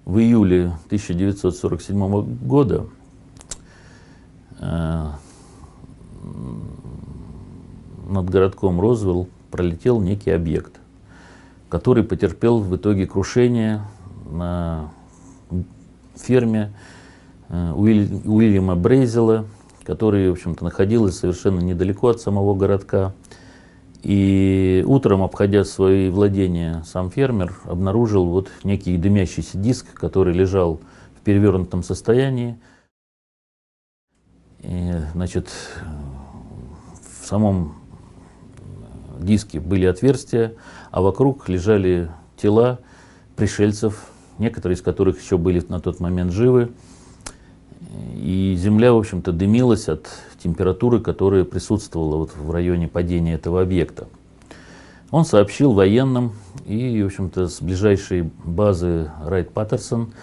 в июле 1947 года над городком Розвилл пролетел некий объект, который потерпел в итоге крушение на ферме Уильяма Брейзела, который, в общем-то, находилась совершенно недалеко от самого городка. И утром, обходя свои владения, сам фермер обнаружил вот некий дымящийся диск, который лежал в перевернутом состоянии. И, значит, в самом диске были отверстия, а вокруг лежали тела пришельцев, некоторые из которых еще были на тот момент живы. И земля, в общем-то, дымилась от температуры, которая присутствовала вот в районе падения этого объекта. Он сообщил военным, и, в общем-то, с ближайшей базы Райт-Паттерсон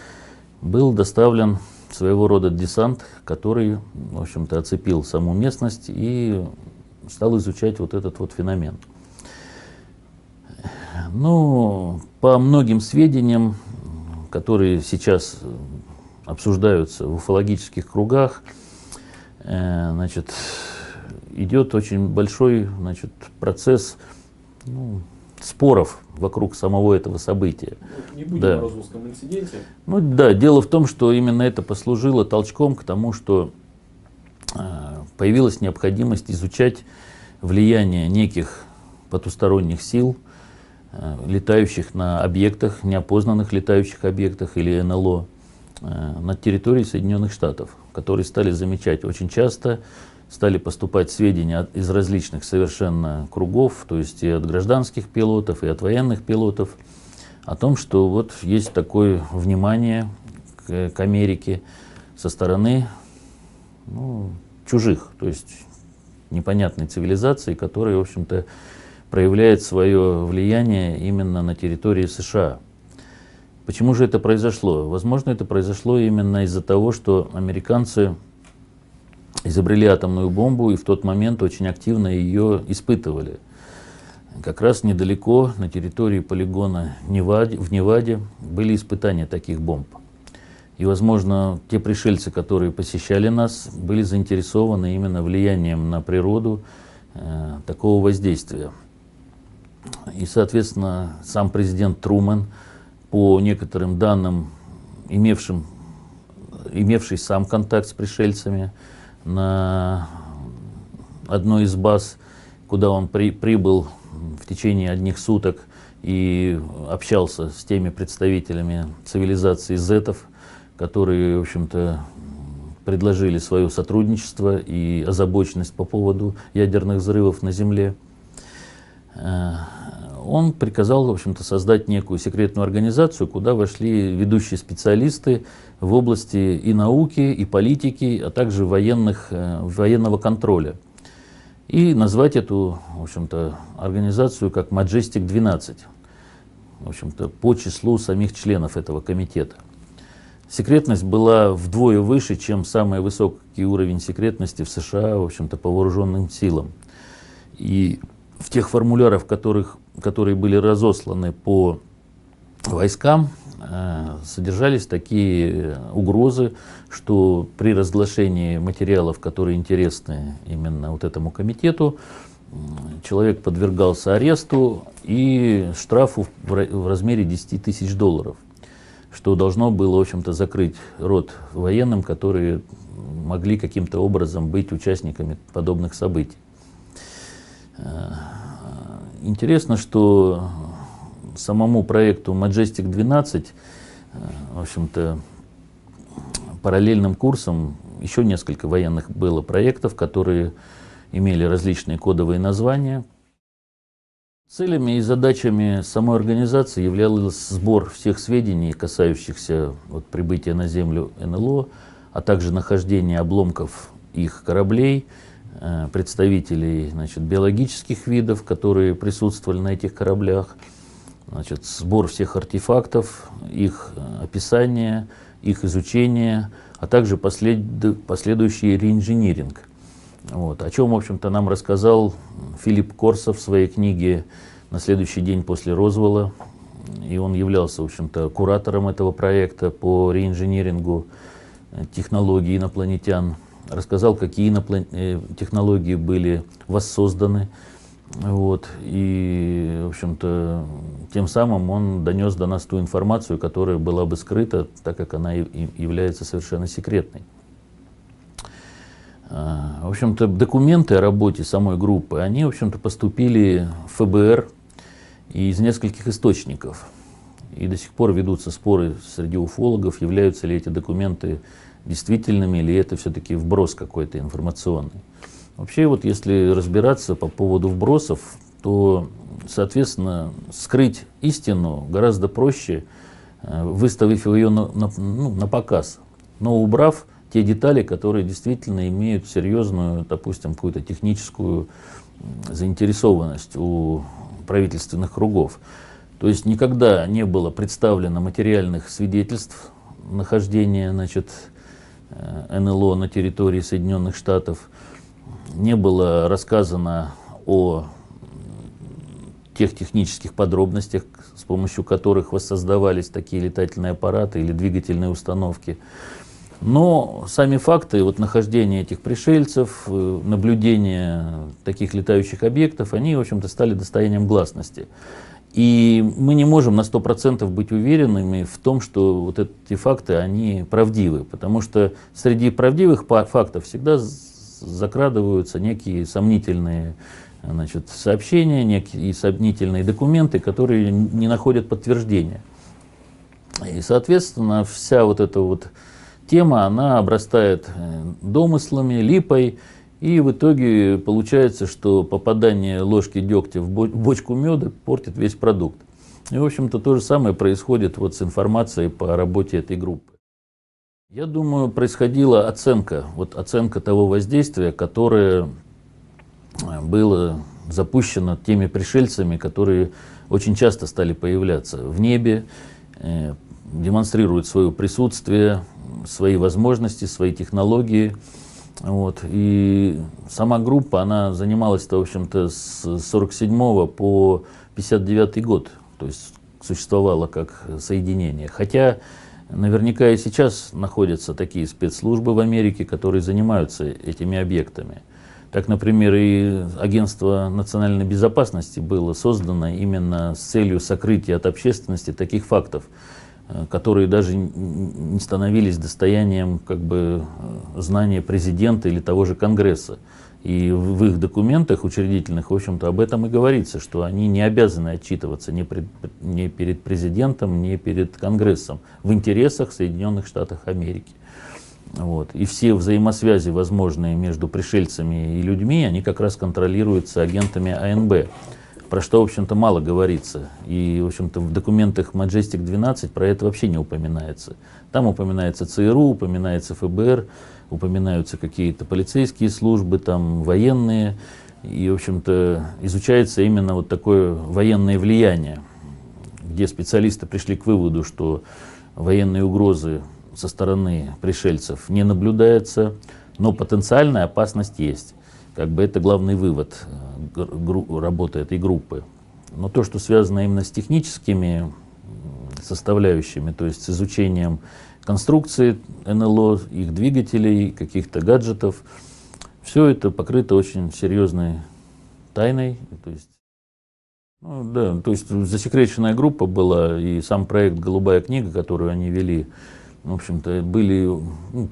был доставлен своего рода десант, который, в общем-то, оцепил саму местность и стал изучать вот этот вот феномен. Ну, по многим сведениям, которые сейчас обсуждаются в уфологических кругах, значит, идет очень большой, значит, процесс, ну, споров вокруг самого этого события. Не будем да. о Розвиллском инциденте. Ну да, дело в том, что именно это послужило толчком к тому, что появилась необходимость изучать влияние неких потусторонних сил, летающих на объектах, неопознанных летающих объектах или НЛО, на территории Соединенных Штатов, которые стали замечать очень часто, стали поступать сведения из различных совершенно кругов, то есть и от гражданских пилотов, и от военных пилотов, о том, что вот есть такое внимание к Америке со стороны, ну, чужих, то есть непонятной цивилизации, которая, в общем-то, проявляет свое влияние именно на территории США. Почему же это произошло? Возможно, это произошло именно из-за того, что американцы изобрели атомную бомбу и в тот момент очень активно ее испытывали. Как раз недалеко, на территории полигона в Неваде, были испытания таких бомб. И, возможно, те пришельцы, которые посещали нас, были заинтересованы именно влиянием на природу такого воздействия. И, соответственно, сам президент Трумэн, по некоторым данным, имевший сам контакт с пришельцами на одной из баз, куда он прибыл в течение одних суток и общался с теми представителями цивилизации зетов, которые, в общем-то, предложили свое сотрудничество и озабоченность по поводу ядерных взрывов на Земле. Он приказал, в общем-то, создать некую секретную организацию, куда вошли ведущие специалисты в области и науки, и политики, а также военного контроля. И назвать эту, в общем-то, организацию как Majestic-12, в общем-то, по числу самих членов этого комитета. Секретность была вдвое выше, чем самый высокий уровень секретности в США, в общем-то, по вооруженным силам. И в тех формулярах, которые были разосланы по войскам, содержались такие угрозы, что при разглашении материалов, которые интересны именно вот этому комитету, человек подвергался аресту и штрафу в размере $10 000, что должно было, в общем-то, закрыть рот военным, которые могли каким-то образом быть участниками подобных событий. Интересно, что самому проекту Majestic-12, в общем-то, параллельным курсом еще несколько военных было проектов, которые имели различные кодовые названия. Целями и задачами самой организации являлся сбор всех сведений, касающихся вот прибытия на Землю НЛО, а также нахождения обломков их кораблей, представителей, значит, биологических видов, которые присутствовали на этих кораблях, значит, сбор всех артефактов, их описание, их изучение, а также последующий реинжиниринг. Вот, о чем, в общем-то, нам рассказал Филипп Корсо в своей книге «На следующий день после Розвилла», и он являлся, в общем-то, куратором этого проекта по реинжинирингу технологий инопланетян. Рассказал, какие технологии были воссозданы. Вот. И, в общем-то, тем самым он донес до нас ту информацию, которая была бы скрыта, так как она является совершенно секретной. В общем-то, документы о работе самой группы, они, в общем-то, поступили в ФБР из нескольких источников. И до сих пор ведутся споры среди уфологов, являются ли эти документы действительными, или это все-таки вброс какой-то информационный. Вообще, вот если разбираться по поводу вбросов, то, соответственно, скрыть истину гораздо проще, выставив ее на показ, но убрав те детали, которые действительно имеют серьезную, допустим, какую-то техническую заинтересованность у правительственных кругов. То есть никогда не было представлено материальных свидетельств нахождения, значит, НЛО на территории Соединенных Штатов, не было рассказано о тех технических подробностях, с помощью которых воссоздавались такие летательные аппараты или двигательные установки. Но сами факты вот, нахождения этих пришельцев, наблюдения таких летающих объектов, они, в общем-то, стали достоянием гласности. И мы не можем на 100% быть уверенными в том, что вот эти факты, они правдивы. Потому что среди правдивых фактов всегда закрадываются некие сомнительные, значит, сообщения, некие сомнительные документы, которые не находят подтверждения. И, соответственно, вся вот эта вот тема, она обрастает домыслами, липой, и в итоге получается, что попадание ложки дегтя в бочку меда портит весь продукт. И, в общем-то, то же самое происходит вот с информацией по работе этой группы. Я думаю, происходила оценка того воздействия, которое было запущено теми пришельцами, которые очень часто стали появляться в небе, демонстрируют свое присутствие, свои возможности, свои технологии. Вот. И сама группа, она занималась-то, в общем-то, с 1947 по 1959 год, то есть существовала как соединение. Хотя наверняка и сейчас находятся такие спецслужбы в Америке, которые занимаются этими объектами. Так, например, и Агентство национальной безопасности было создано именно с целью сокрытия от общественности таких фактов, которые даже не становились достоянием как бы знания президента или того же Конгресса. И в их документах учредительных, в общем-то, об этом и говорится, что они не обязаны отчитываться ни перед президентом, ни перед Конгрессом в интересах Соединенных Штатов Америки. Вот. И все взаимосвязи, возможные между пришельцами и людьми, они как раз контролируются агентами АНБ, про что, в общем-то, мало говорится. И, в общем-то, в документах Majestic 12 про это вообще не упоминается. Там упоминается ЦРУ, упоминается ФБР, упоминаются какие-то полицейские службы, там военные. И, в общем-то, изучается именно вот такое военное влияние, где специалисты пришли к выводу, что военные угрозы со стороны пришельцев не наблюдается, но потенциальная опасность есть. Как бы это главный вывод работы этой группы. Но то, что связано именно с техническими составляющими, то есть с изучением конструкции НЛО, их двигателей, каких-то гаджетов, все это покрыто очень серьезной тайной. То есть, то есть засекреченная группа была, и сам проект «Голубая книга», которую они вели, в общем-то, были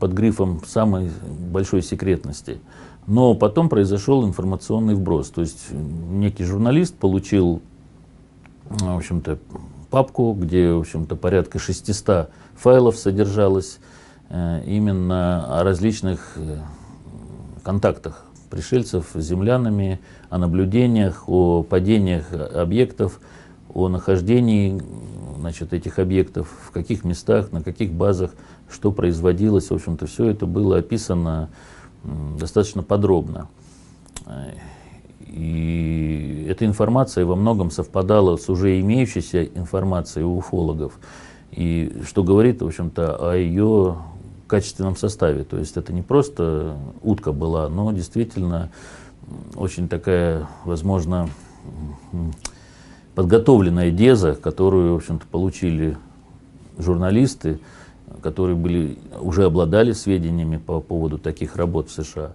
под грифом самой большой секретности. Но потом произошел информационный вброс. То есть некий журналист получил, в общем-то, папку, где, в общем-то, порядка 600 файлов содержалось именно о различных контактах пришельцев с землянами, о наблюдениях, о падениях объектов, о нахождении, значит, этих объектов, в каких местах, на каких базах, что производилось. В общем-то, все это было описано достаточно подробно. И эта информация во многом совпадала с уже имеющейся информацией у уфологов, и что говорит, в общем-то, о ее качественном составе. То есть это не просто утка была, но действительно очень такая, возможно, подготовленная деза, которую, в общем-то, получили журналисты, которые уже обладали сведениями по поводу таких работ в США.